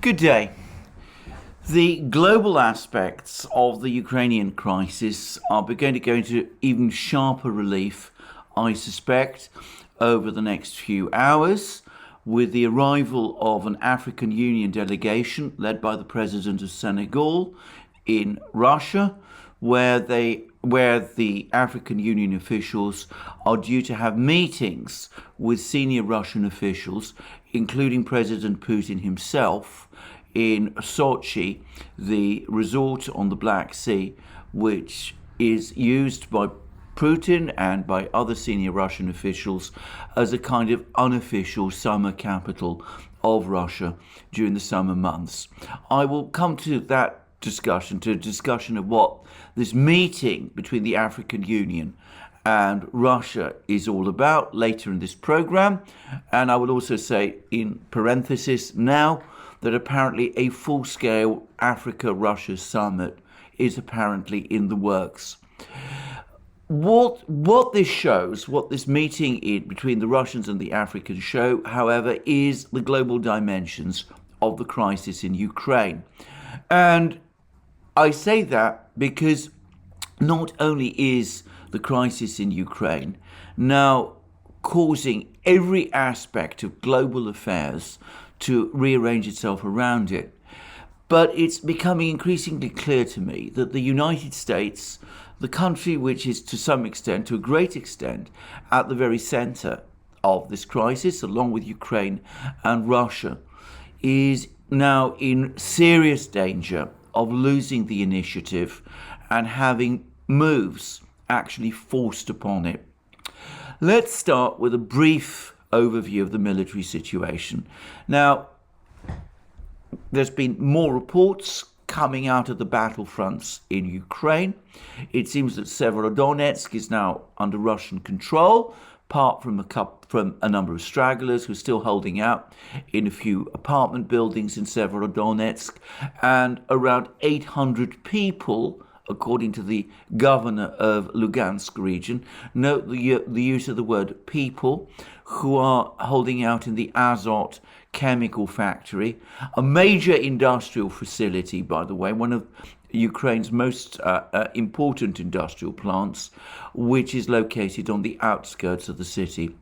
Good day. The global aspects of the Ukrainian crisis are going to go into even sharper relief, I suspect, over the next few hours, with the arrival of an African Union delegation led by the president of Senegal in Russia, where the African Union officials are due to have meetings with senior Russian officials, including President Putin himself, in Sochi, the resort on the Black Sea, which is used by Putin and by other senior Russian officials as a kind of unofficial summer capital of Russia during the summer months. I will come to that discussion, to a discussion of what this meeting between the African Union and Russia is all about later in this program. And I will also say in parenthesis now that apparently a full-scale Africa-Russia summit is apparently in the works. What this shows, what this meeting between the Russians and the Africans show, however, is the global dimensions of the crisis in Ukraine. And I say that because not only is the crisis in Ukraine now causing every aspect of global affairs to rearrange itself around it, but it's becoming increasingly clear to me that the United States, the country which is to some extent, to a great extent, at the very center of this crisis, along with Ukraine and Russia, is now in serious danger of losing the initiative and having moves actually forced upon it. Let's start with a brief overview of the military situation. Now, there's been more reports coming out of the battlefronts in Ukraine. It seems that Severodonetsk is now under Russian control, apart from a number of stragglers who are still holding out in a few apartment buildings in Severodonetsk, and around 800 people, according to the governor of Lugansk region. Note the use of the word people, who are holding out in the Azot chemical factory, a major industrial facility, by the way, one of Ukraine's most important industrial plants, which is located on the outskirts of the city.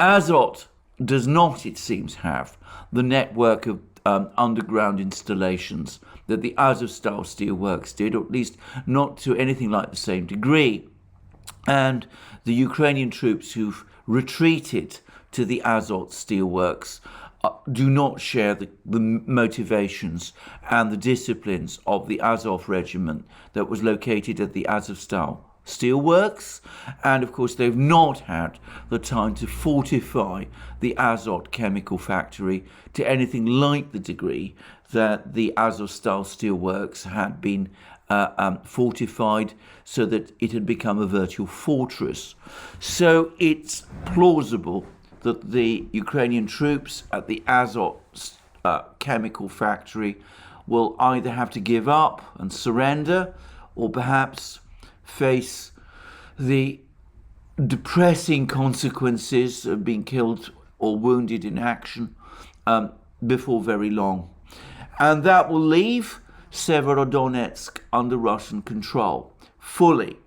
Azot does not, it seems, have the network of underground installations that the Azovstal steelworks did, or at least not to anything like the same degree. And the Ukrainian troops who've retreated to the Azot steelworks do not share the motivations and the disciplines of the Azov regiment that was located at the Azovstal steelworks. And of course, they've not had the time to fortify the Azot chemical factory to anything like the degree that the Azovstal steelworks had been fortified, so that it had become a virtual fortress. So it's plausible that the Ukrainian troops at the Azot chemical factory will either have to give up and surrender, or perhaps face the depressing consequences of being killed or wounded in action before very long. And that will leave Severodonetsk under Russian control fully.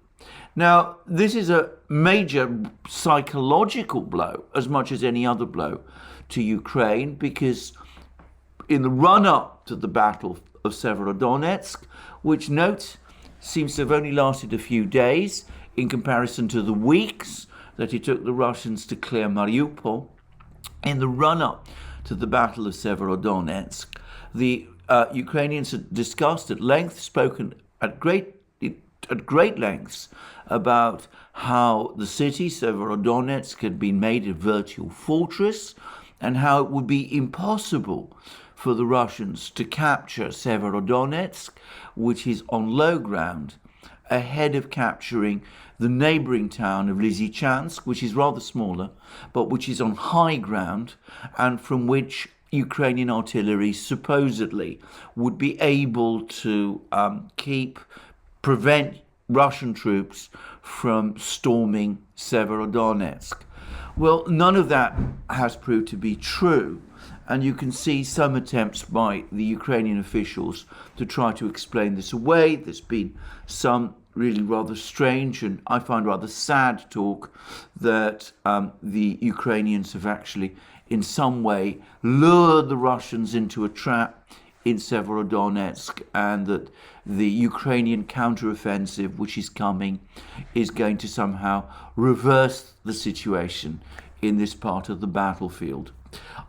Now, this is a major psychological blow, as much as any other blow, to Ukraine, because in the run-up to the Battle of Severodonetsk, which, note, seems to have only lasted a few days in comparison to the weeks that it took the Russians to clear Mariupol, in the run-up to the Battle of Severodonetsk, the Ukrainians had discussed at length, spoken at great lengths about how the city, Severodonetsk, had been made a virtual fortress, and how it would be impossible for the Russians to capture Severodonetsk, which is on low ground, ahead of capturing the neighboring town of Lysychansk, which is rather smaller, but which is on high ground, and from which Ukrainian artillery supposedly would be able to prevent Russian troops from storming Severodonetsk. Well, none of that has proved to be true. And you can see some attempts by the Ukrainian officials to try to explain this away. There's been some really rather strange and I find rather sad talk that the Ukrainians have actually in some way lured the Russians into a trap in Severodonetsk, and that the Ukrainian counteroffensive which is coming is going to somehow reverse the situation in this part of the battlefield.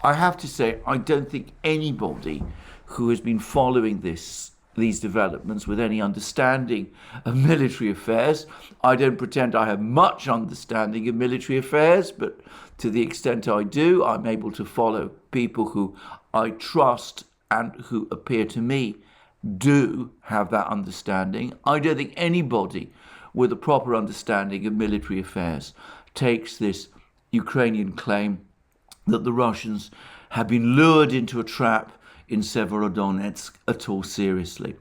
I have to say, I don't think anybody who has been following these developments with any understanding of military affairs, I don't pretend I have much understanding of military affairs, but to the extent I do, I'm able to follow people who I trust and who appear to me do have that understanding. I don't think anybody with a proper understanding of military affairs takes this Ukrainian claim that the Russians have been lured into a trap in Severodonetsk at all seriously.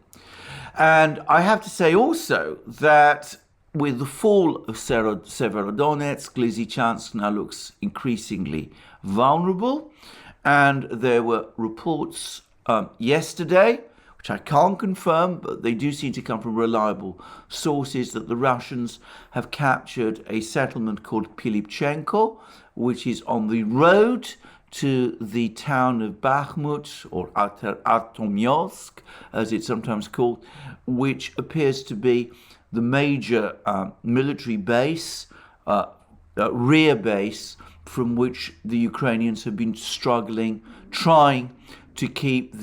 And I have to say also that with the fall of Severodonetsk, Lysychansk now looks increasingly vulnerable. And there were reports yesterday, which I can't confirm, but they do seem to come from reliable sources, that the Russians have captured a settlement called Pilipchenko, which is on the road to the town of Bakhmut, or Artomysk, as it's sometimes called, which appears to be the major military base, rear base, from which the Ukrainians have been struggling, trying to keep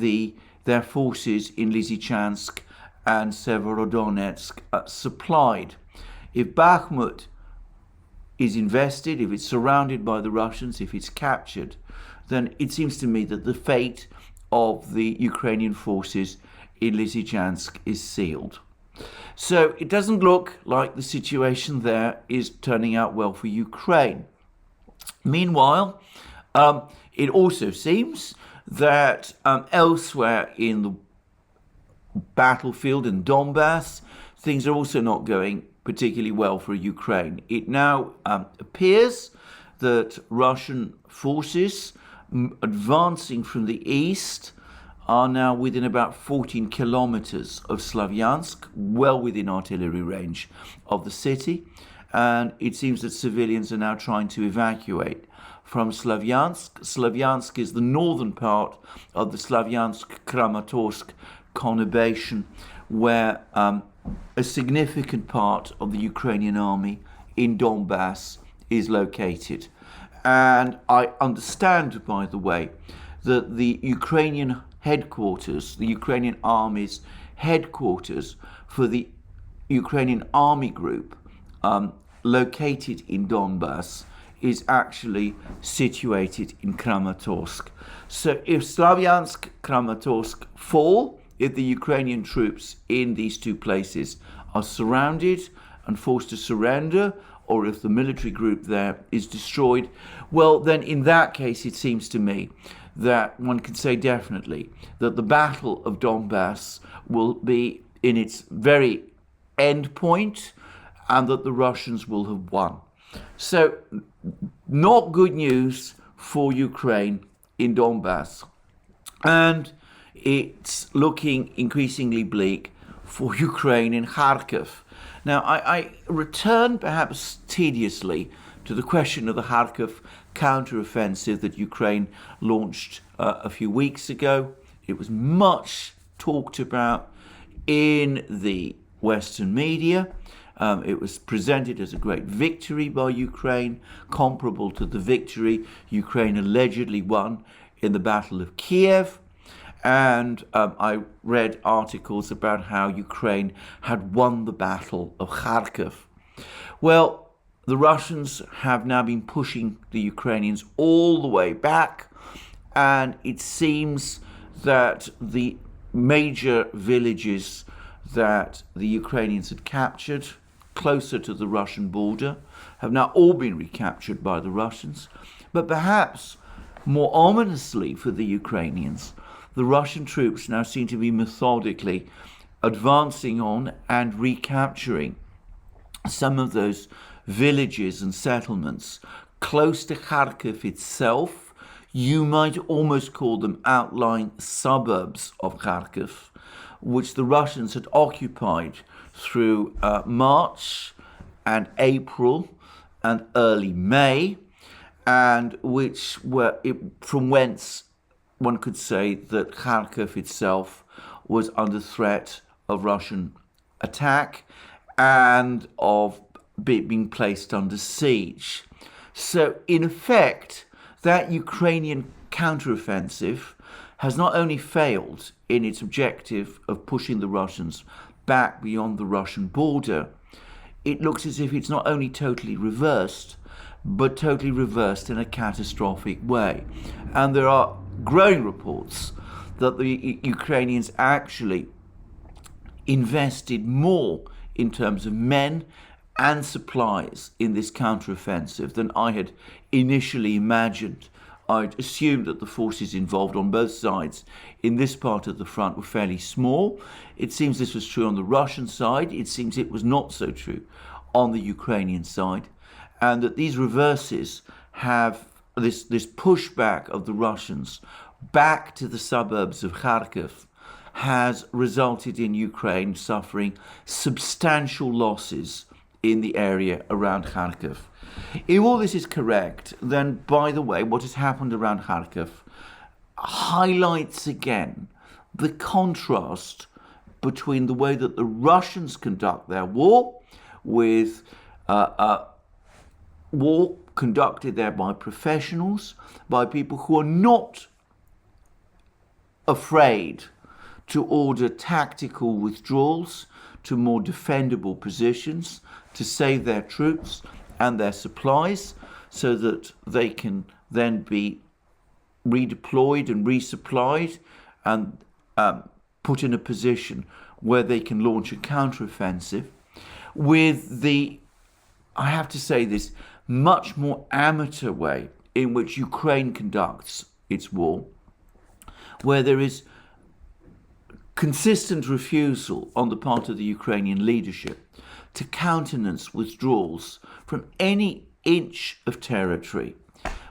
their forces in Lysychansk and Severodonetsk supplied. If Bakhmut is invested, if it's surrounded by the Russians, if it's captured, then it seems to me that the fate of the Ukrainian forces in Lysychansk is sealed. So it doesn't look like the situation there is turning out well for Ukraine. Meanwhile, it also seems that elsewhere in the battlefield in Donbass, things are also not going particularly well for Ukraine. It now appears that Russian forces advancing from the east are now within about 14 kilometers of Slavyansk, well within artillery range of the city. And it seems that civilians are now trying to evacuate from Slavyansk. Slavyansk is the northern part of the Slavyansk-Kramatorsk conurbation, where a significant part of the Ukrainian army in Donbass is located. And I understand, by the way, that the Ukrainian headquarters, the Ukrainian army's headquarters for the Ukrainian army group located in Donbass is actually situated in Kramatorsk. So if Slavyansk, Kramatorsk fall, if the Ukrainian troops in these two places are surrounded and forced to surrender, or if the military group there is destroyed, well, then in that case, it seems to me that one can say definitely that the Battle of Donbass will be in its very end point and that the Russians will have won. So, not good news for Ukraine in Donbass. And it's looking increasingly bleak for Ukraine in Kharkiv. Now, I return perhaps tediously to the question of the Kharkiv counteroffensive that Ukraine launched a few weeks ago. It was much talked about in the Western media. It was presented as a great victory by Ukraine, comparable to the victory Ukraine allegedly won in the Battle of Kiev. And I read articles about how Ukraine had won the Battle of Kharkiv. Well, the Russians have now been pushing the Ukrainians all the way back, and it seems that the major villages that the Ukrainians had captured closer to the Russian border have now all been recaptured by the Russians. But perhaps more ominously for the Ukrainians, the Russian troops now seem to be methodically advancing on and recapturing some of those villages and settlements close to Kharkiv itself. You might almost call them outlying suburbs of Kharkiv, which the Russians had occupied through March and April and early May, and which were from whence one could say that Kharkiv itself was under threat of Russian attack and of being placed under siege. So in effect, that Ukrainian counteroffensive has not only failed in its objective of pushing the Russians back beyond the Russian border, it looks as if it's not only totally reversed, but totally reversed in a catastrophic way. And there are growing reports that the Ukrainians actually invested more in terms of men and supplies in this counteroffensive than I had initially imagined. I'd assumed that the forces involved on both sides in this part of the front were fairly small. It seems this was true on the Russian side. It seems it was not so true on the Ukrainian side. And that these reverses have this pushback of the Russians back to the suburbs of Kharkiv has resulted in Ukraine suffering substantial losses in the area around Kharkiv. If all this is correct, then, by the way, what has happened around Kharkiv highlights again the contrast between the way that the Russians conduct their war, with war conducted there by professionals, by people who are not afraid to order tactical withdrawals to more defendable positions to save their troops and their supplies so that they can then be redeployed and resupplied and put in a position where they can launch a counteroffensive with the, I have to say this, much more amateur way in which Ukraine conducts its war, where there is consistent refusal on the part of the Ukrainian leadership to countenance withdrawals from any inch of territory,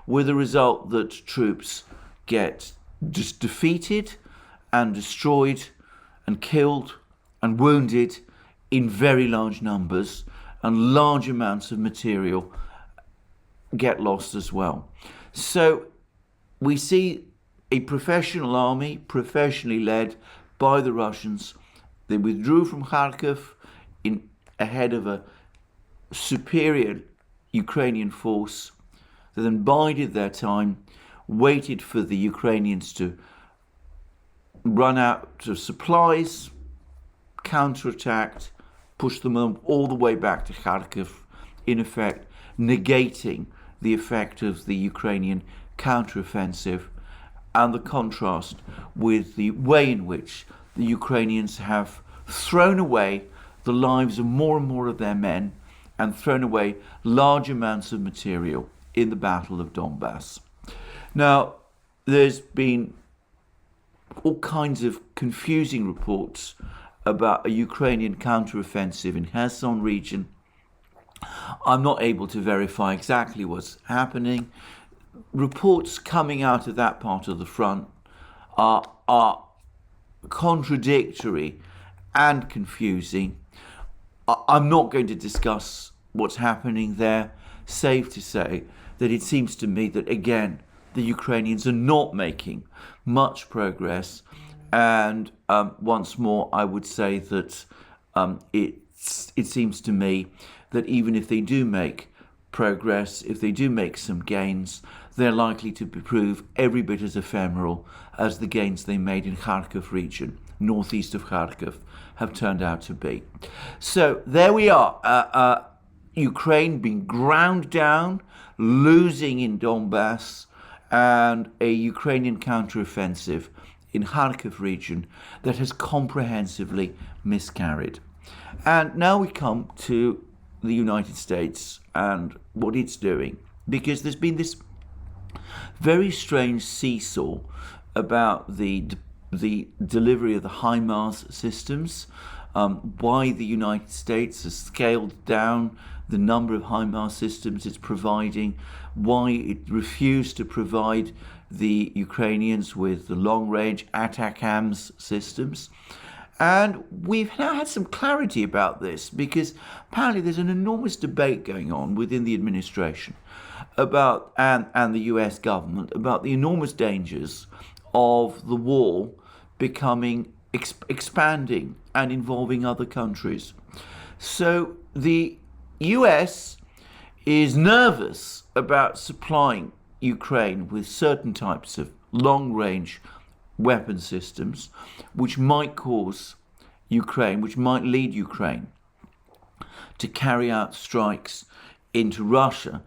with the result that troops get just defeated and destroyed and killed and wounded in very large numbers, and large amounts of material get lost as well. So we see a professional army, professionally led by the Russians. They withdrew from Kharkiv ahead of a superior Ukrainian force. They then bided their time, waited for the Ukrainians to run out of supplies, counterattacked, pushed them all the way back to Kharkiv, in effect negating the effect of the Ukrainian counteroffensive, and the contrast with the way in which the Ukrainians have thrown away the lives of more and more of their men and thrown away large amounts of material in the Battle of Donbass. Now, there's been all kinds of confusing reports about a Ukrainian counteroffensive in Kherson region. I'm not able to verify exactly what's happening. Reports coming out of that part of the front are contradictory and confusing. I'm not going to discuss what's happening there, save to say that it seems to me that, again, the Ukrainians are not making much progress. And once more, I would say that it seems to me that even if they do make progress, if they do make some gains, they're likely to prove every bit as ephemeral as the gains they made in Kharkiv region, northeast of Kharkiv, have turned out to be. So there we are, Ukraine being ground down, losing in Donbass, and a Ukrainian counteroffensive in Kharkiv region that has comprehensively miscarried. And now we come to the United States and what it's doing, because there's been this very strange seesaw about the delivery of the HIMARS systems, why the United States has scaled down the number of HIMARS systems it's providing, why it refused to provide the Ukrainians with the long-range ATACMS systems. And we've now had some clarity about this because apparently there's an enormous debate going on within the administration about and the US government about the enormous dangers of the war becoming expanding and involving other countries. So the US is nervous about supplying Ukraine with certain types of long-range weapon systems, which might lead Ukraine to carry out strikes into Russia,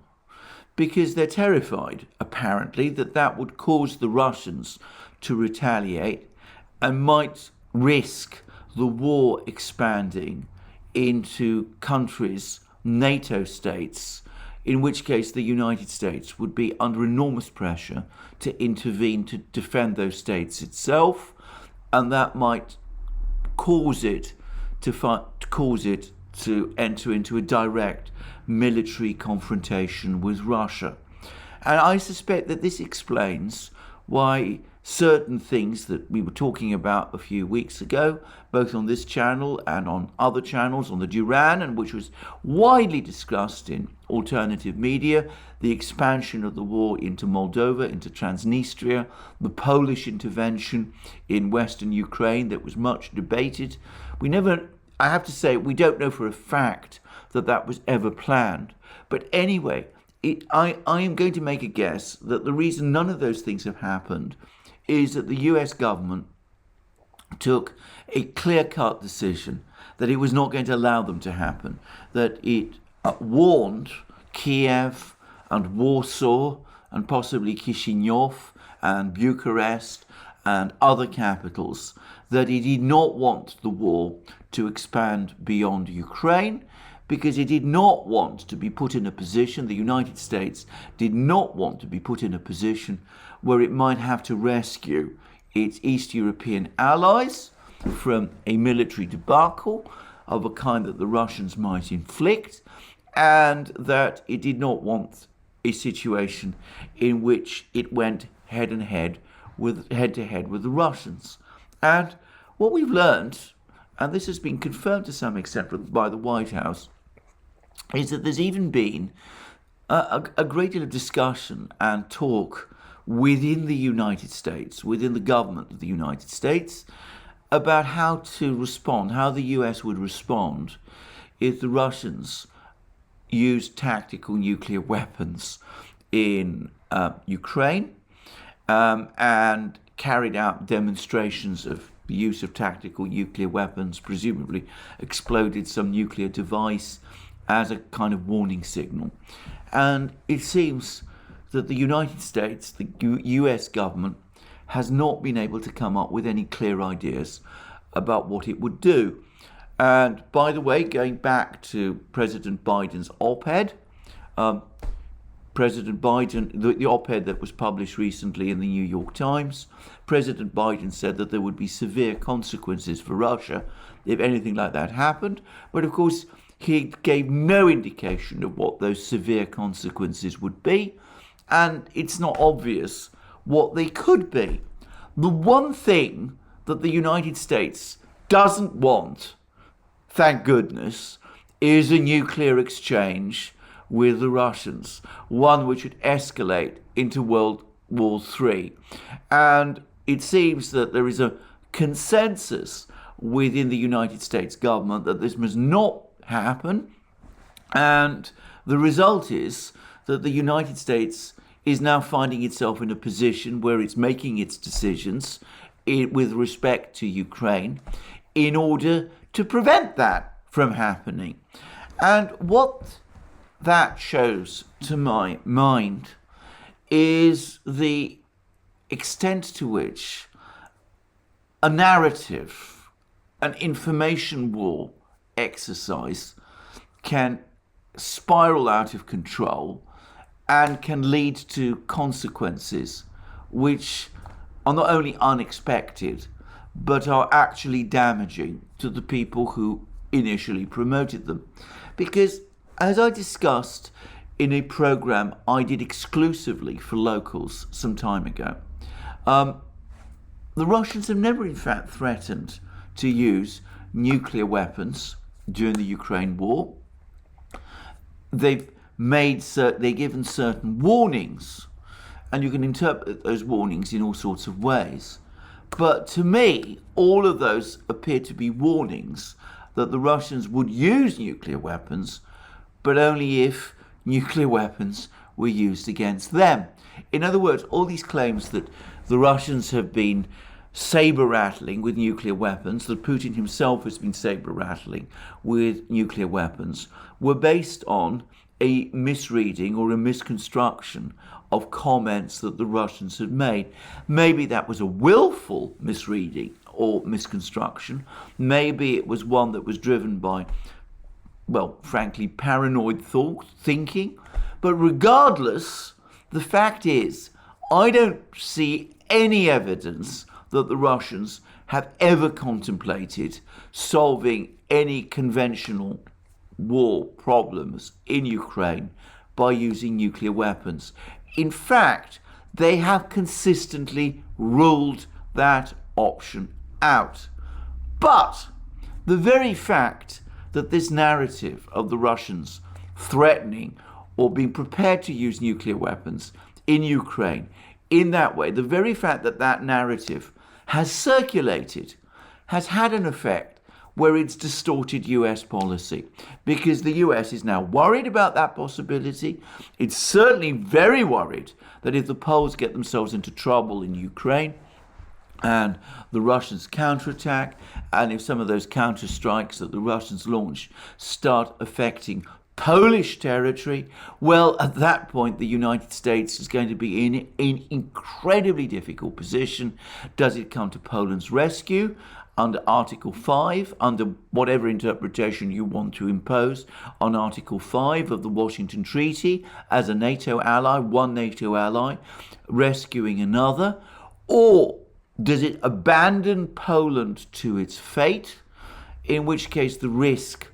because they're terrified, apparently, that would cause the Russians to retaliate and might risk the war expanding into countries, NATO states, in which case the United States would be under enormous pressure to intervene to defend those states itself, and that might cause it to enter into a direct military confrontation with Russia. And I suspect that this explains why certain things that we were talking about a few weeks ago, both on this channel and on other channels, on the Duran, and which was widely discussed in alternative media, the expansion of the war into Moldova, into Transnistria, the Polish intervention in Western Ukraine that was much debated. I have to say, we don't know for a fact that was ever planned. But anyway, I am going to make a guess that the reason none of those things have happened is that the US government took a clear-cut decision that it was not going to allow them to happen, that it warned Kiev and Warsaw and possibly Chisinau and Bucharest and other capitals that it did not want the war to expand beyond Ukraine, because it did not want to be put in a position, the United States did not want to be put in a position where it might have to rescue its East European allies from a military debacle of a kind that the Russians might inflict, and that it did not want a situation in which it went head to head with the Russians. And what we've learned, and this has been confirmed to some extent by the White House, is that there's even been a great deal of discussion and talk within the United States, within the government of the United States, about how to respond, how the US would respond if the Russians used tactical nuclear weapons in Ukraine and carried out demonstrations of the use of tactical nuclear weapons, presumably exploded some nuclear device as a kind of warning signal. And it seems that the United States, the US government, has not been able to come up with any clear ideas about what it would do. And by the way, going back to President Biden's op-ed, President Biden, the op-ed that was published recently in the New York Times, President Biden said that there would be severe consequences for Russia if anything like that happened. But of course, he gave no indication of what those severe consequences would be, and it's not obvious what they could be. The one thing that the United States doesn't want, thank goodness, is a nuclear exchange with the Russians, one which would escalate into World War III. And it seems that there is a consensus within the United States government that this must not happen. And the result is that the United States is now finding itself in a position where it's making its decisions with respect to Ukraine in order to prevent that from happening. And what that shows to my mind is the extent to which a narrative, an information war exercise can spiral out of control and can lead to consequences which are not only unexpected but are actually damaging to the people who initially promoted them. Because, as I discussed in a program I did exclusively for locals some time ago. The Russians have never in fact threatened to use nuclear weapons during the Ukraine war. They've given certain warnings, and you can interpret those warnings in all sorts of ways. But to me, all of those appear to be warnings that the Russians would use nuclear weapons, but only if nuclear weapons were used against them. In other words, all these claims that the Russians have been saber-rattling with nuclear weapons, that Putin himself has been saber-rattling with nuclear weapons, were based on a misreading or a misconstruction of comments that the Russians had made. Maybe that was a willful misreading or misconstruction. Maybe it was one that was driven by, well, frankly, paranoid thinking. But regardless, the fact is, I don't see any evidence that the Russians have ever contemplated solving any conventional war problems in Ukraine by using nuclear weapons. In fact, they have consistently ruled that option out. But the very fact that this narrative of the Russians threatening or being prepared to use nuclear weapons in Ukraine in that way, the very fact that that narrative has circulated has had an effect where it's distorted US policy, because the US is now worried about that possibility. It's certainly very worried that if the Poles get themselves into trouble in Ukraine and the Russians counterattack, and if some of those counterstrikes that the Russians launch start affecting Polish territory, well, at that point, the United States is going to be in an incredibly difficult position. Does it come to Poland's rescue under Article 5, under whatever interpretation you want to impose on Article 5 of the Washington Treaty as a NATO ally, one NATO ally, rescuing another? Or does it abandon Poland to its fate, in which case the risk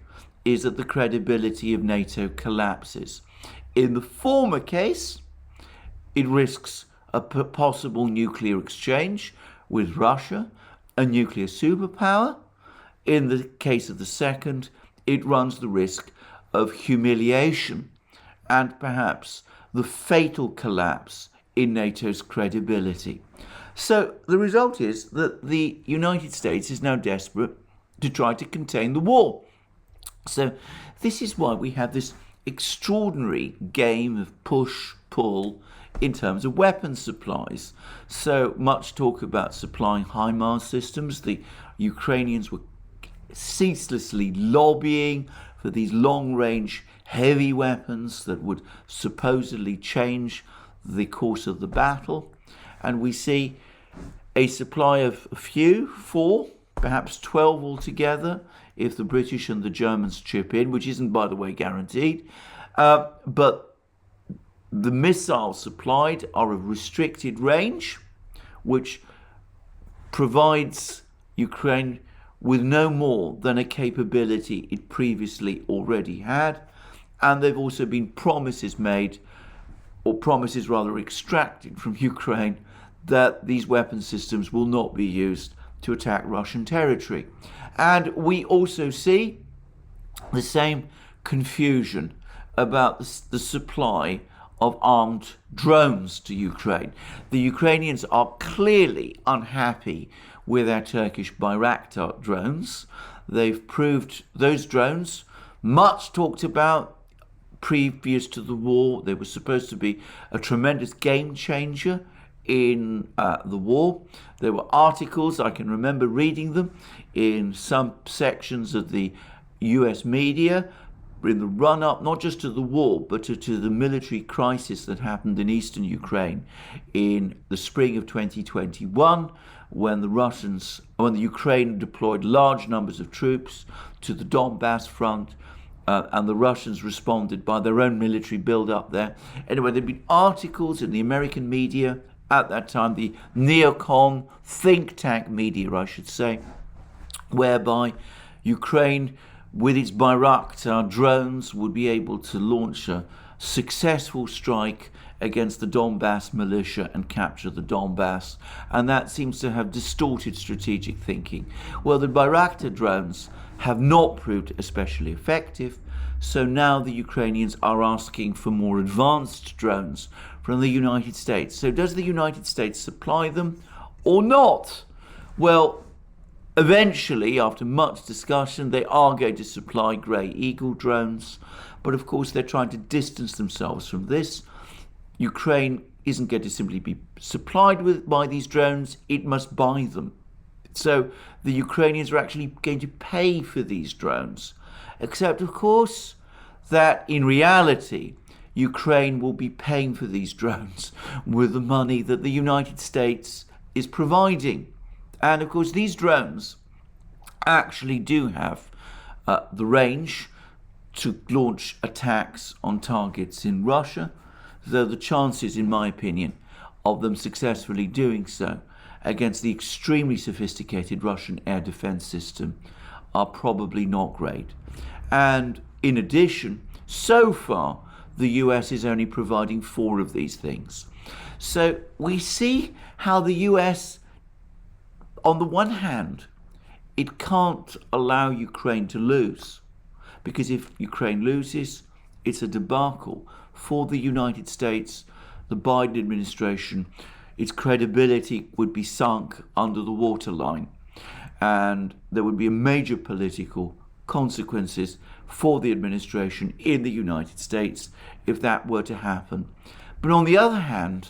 is that the credibility of NATO collapses? In the former case, it risks a possible nuclear exchange with Russia, a nuclear superpower. In the case of the second, it runs the risk of humiliation and perhaps the fatal collapse in NATO's credibility. So the result is that the United States is now desperate to try to contain the war. So this is why we have this extraordinary game of push-pull in terms of weapons supplies. So much talk about supplying HIMARS systems. The Ukrainians were ceaselessly lobbying for these long-range heavy weapons that would supposedly change the course of the battle. And we see a supply of a few, 4, perhaps 12 altogether, if the British and the Germans chip in, which isn't, by the way, guaranteed. But the missiles supplied are of restricted range, which provides Ukraine with no more than a capability it previously already had. And there have also been promises made, or promises rather extracted from Ukraine, that these weapon systems will not be used to attack Russian territory. And we also see the same confusion about the supply of armed drones to Ukraine. The Ukrainians are clearly unhappy with our Turkish Bayraktar drones. They've proved those drones, much talked about previous to the war. They were supposed to be a tremendous game changer in the war. There were articles, I can remember reading them in some sections of the US media in the run-up, not just to the war, but to the military crisis that happened in eastern Ukraine in the spring of 2021, when the Ukraine deployed large numbers of troops to the Donbass front, and the Russians responded by their own military build-up there. Anyway, there'd been articles in the American media at that time, the neocon think tank media, I should say, whereby Ukraine, with its Bayraktar drones, would be able to launch a successful strike against the Donbass militia and capture the Donbass, and that seems to have distorted strategic thinking. Well, the Bayraktar drones have not proved especially effective, so now the Ukrainians are asking for more advanced drones from the United States. So does the United States supply them or not? Well, eventually, after much discussion, they are going to supply Grey Eagle drones, but of course they're trying to distance themselves from this. Ukraine isn't going to simply be supplied by these drones, it must buy them. So the Ukrainians are actually going to pay for these drones, except of course that in reality Ukraine will be paying for these drones with the money that the United States is providing. And of course these drones actually do have the range to launch attacks on targets in Russia, though the chances, in my opinion, of them successfully doing so against the extremely sophisticated Russian air defense system are probably not great. And in addition, so far, the US is only providing 4 of these things. So we see how the US, on the one hand, it can't allow Ukraine to lose, because if Ukraine loses, it's a debacle for the United States, the Biden administration. Its credibility would be sunk under the waterline, and there would be major political consequences for the administration in the United States if that were to happen. But on the other hand,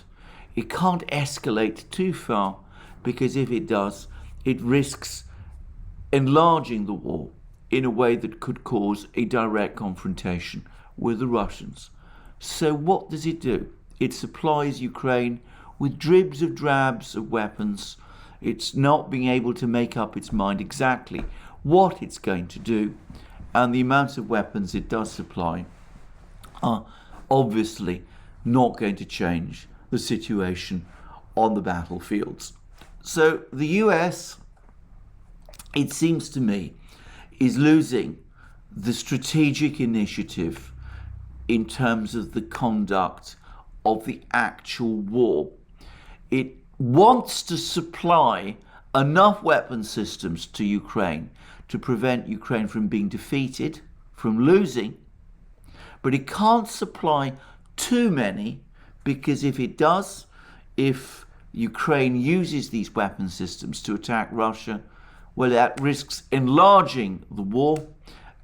it can't escalate too far, because if it does, it risks enlarging the war in a way that could cause a direct confrontation with the Russians. So what does it do? It supplies Ukraine with dribs of drabs of weapons. It's not being able to make up its mind exactly what it's going to do, and the amounts of weapons it does supply are obviously not going to change the situation on the battlefields. So the US, it seems to me, is losing the strategic initiative in terms of the conduct of the actual war. It wants to supply enough weapon systems to Ukraine to prevent Ukraine from being defeated, from losing, but it can't supply too many, because if it does, if Ukraine uses these weapon systems to attack Russia, well, that risks enlarging the war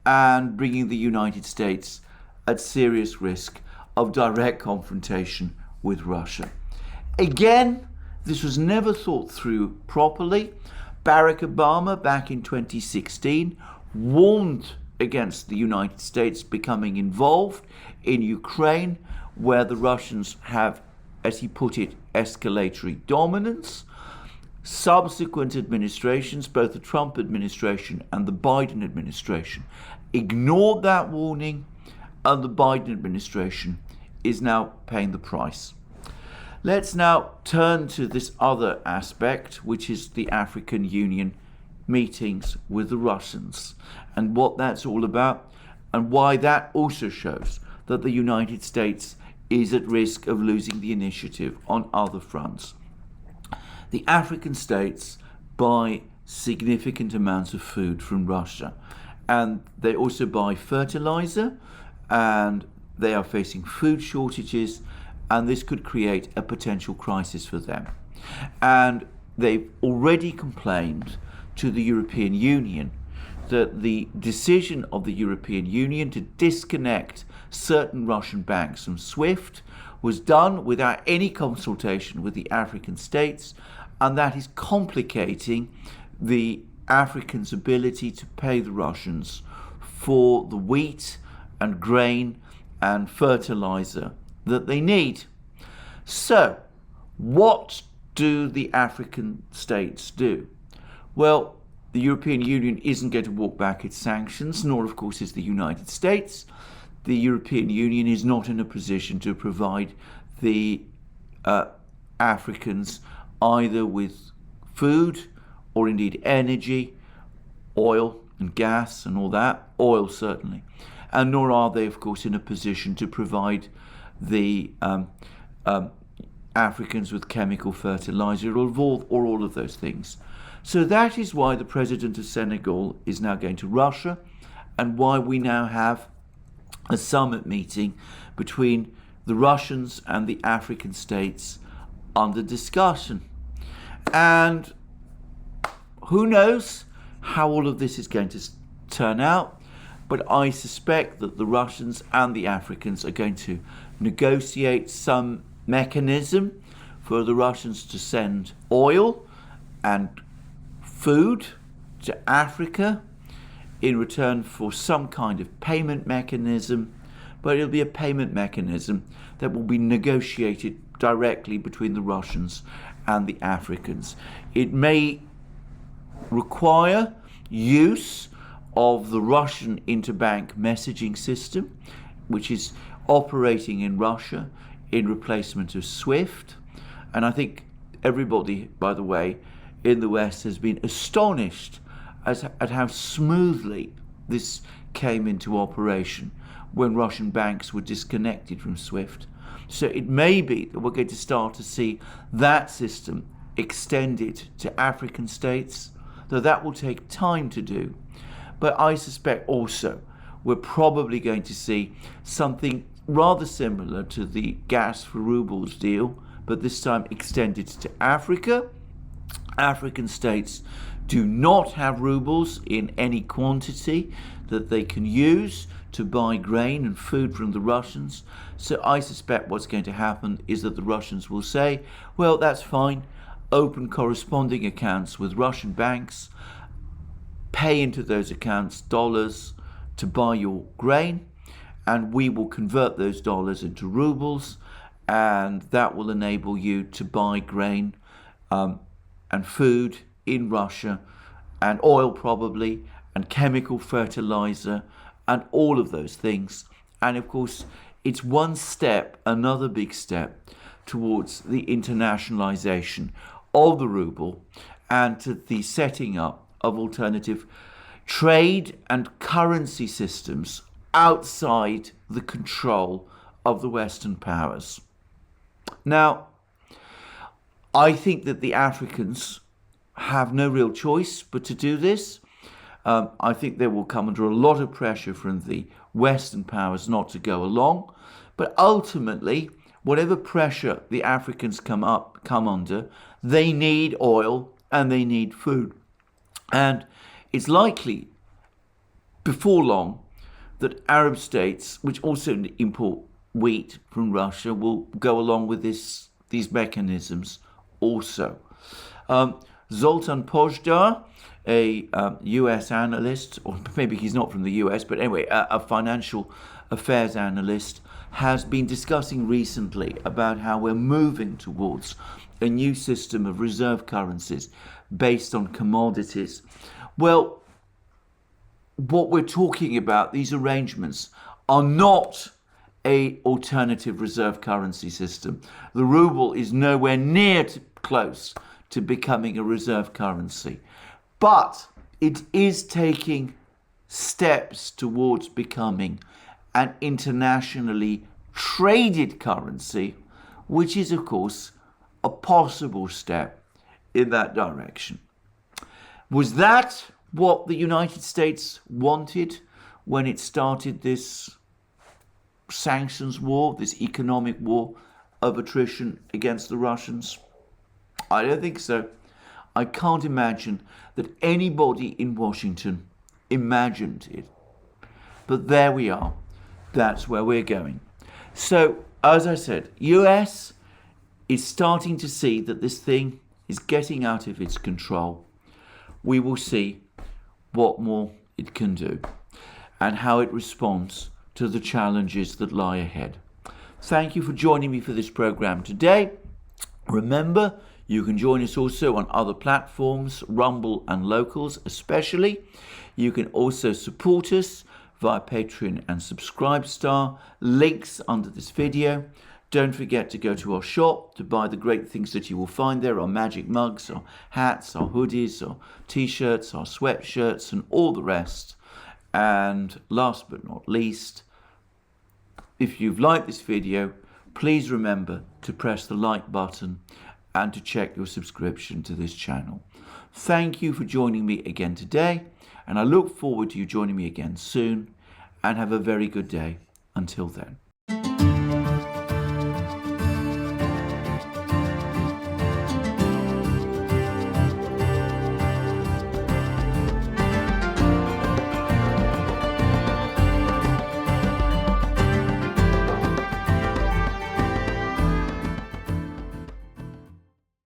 and bringing the United States at serious risk of direct confrontation with Russia. Again, this was never thought through properly. Barack Obama, back in 2016, warned against the United States becoming involved in Ukraine, where the Russians have, as he put it, escalatory dominance. Subsequent administrations, both the Trump administration and the Biden administration, ignored that warning, and the Biden administration is now paying the price. Let's now turn to this other aspect, which is the African Union meetings with the Russians, and what that's all about, and why that also shows that the United States is at risk of losing the initiative on other fronts. The African states buy significant amounts of food from Russia, and they also buy fertilizer, and they are facing food shortages, and this could create a potential crisis for them. And they've already complained to the European Union that the decision of the European Union to disconnect certain Russian banks from SWIFT was done without any consultation with the African states, and that is complicating the Africans' ability to pay the Russians for the wheat and grain and fertilizer that they need. So, what do the African states do? Well, the European Union isn't going to walk back its sanctions, nor of course is the United States. The European Union is not in a position to provide the Africans either with food or indeed energy, oil and gas and all that, oil certainly, and nor are they, of course, in a position to provide the Africans with chemical fertilizer or all of those things. So that is why the president of Senegal is now going to Russia, and why we now have a summit meeting between the Russians and the African states under discussion. And who knows how all of this is going to turn out, but I suspect that the Russians and the Africans are going to negotiate some mechanism for the Russians to send oil and food to Africa in return for some kind of payment mechanism, but it'll be a payment mechanism that will be negotiated directly between the Russians and the Africans. It may require use of the Russian interbank messaging system, which is operating in Russia in replacement of SWIFT. And I think everybody, by the way, in the West has been astonished at how smoothly this came into operation when Russian banks were disconnected from SWIFT. So it may be that we're going to start to see that system extended to African states, though that will take time to do. But I suspect also we're probably going to see something rather similar to the gas for rubles deal, but this time extended to Africa. African states do not have rubles in any quantity that they can use to buy grain and food from the Russians. So I suspect what's going to happen is that the Russians will say, well, that's fine, open corresponding accounts with Russian banks, pay into those accounts dollars to buy your grain, and we will convert those dollars into rubles, and that will enable you to buy grain and food in Russia, and oil probably, and chemical fertilizer, and all of those things. And of course, it's one step, another big step, towards the internationalization of the ruble and to the setting up of alternative trade and currency systems outside the control of the Western powers. Now, I think that the Africans have no real choice but to do this. I think they will come under a lot of pressure from the Western powers not to go along. But ultimately, whatever pressure the Africans come under, they need oil and they need food. And it's likely, before long, that Arab states, which also import wheat from Russia, will go along with these mechanisms also. Zoltan Pojdar, a US analyst, or maybe he's not from the US, but anyway, a financial affairs analyst, has been discussing recently about how we're moving towards a new system of reserve currencies based on commodities. Well, what we're talking about, these arrangements, are not an alternative reserve currency system. The ruble is nowhere near close to becoming a reserve currency. But it is taking steps towards becoming an internationally traded currency, which is, of course, a possible step in that direction. Was that what the United States wanted when it started this sanctions war, this economic war of attrition against the Russians? I don't think so. I can't imagine that anybody in Washington imagined it. But there we are. That's where we're going. So, as I said, US is starting to see that this thing is getting out of its control. We will see what more it can do and how it responds to the challenges that lie ahead. Thank you for joining me for this program today. Remember, you can join us also on other platforms, Rumble and Locals especially. You can also support us via Patreon and Subscribestar. Links under this video. Don't forget to go to our shop to buy the great things that you will find there, our magic mugs, our hats, our hoodies, our t-shirts, our sweatshirts, and all the rest. And last but not least, if you've liked this video, please remember to press the like button and to check your subscription to this channel. Thank you for joining me again today, and I look forward to you joining me again soon, and have a very good day until then.